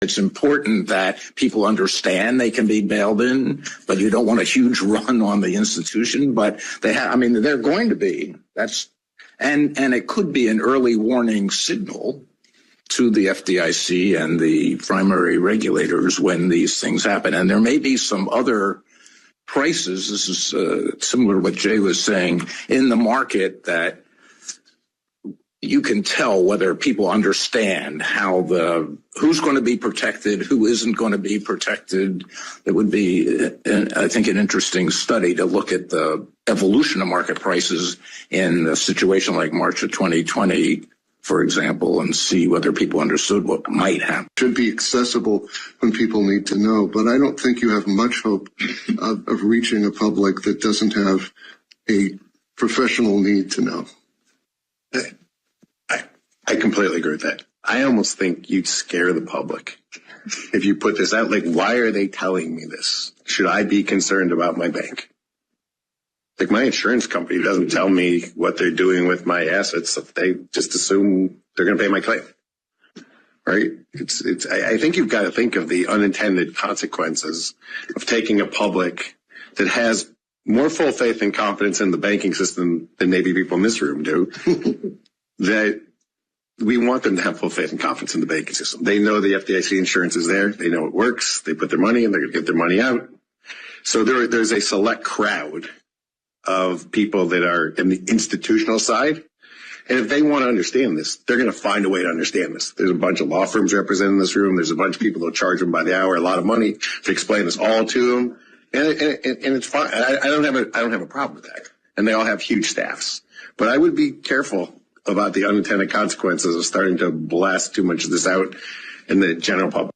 It's important that people understand they can be bailed in, but you don't want a huge run on the institution. But they're going to be. And it could be an early warning signal to the FDIC and the primary regulators when these things happen. And there may be some other prices. This is similar to what Jay was saying in the market that you can tell whether people understand who's going to be protected, who isn't going to be protected. It would be, I think, an interesting study to look at the evolution of market prices in a situation like March of 2020, for example, and see whether people understood what might happen. Should be accessible when people need to know, but I don't think you have much hope of reaching a public that doesn't have a professional need to know. I completely agree with that. I almost think you'd scare the public if you put this out. Like, why are they telling me this? Should I be concerned about my bank? Like, my insurance company doesn't tell me what they're doing with my assets. They just assume they're going to pay my claim, right? I think you've got to think of the unintended consequences of taking a public that has more full faith and confidence in the banking system than maybe people in this room do. That we want them to have full faith and confidence in the banking system. They know the FDIC insurance is there. They know it works. They put their money in. They're going to get their money out. So there's a select crowd of people that are in the institutional side. And if they want to understand this, they're going to find a way to understand this. There's a bunch of law firms represented in this room. There's a bunch of people that charge them by the hour a lot of money to explain this all to them. And it's fine. I don't have a problem with that. And they all have huge staffs. But I would be careful about the unintended consequences of starting to blast too much of this out in the general public.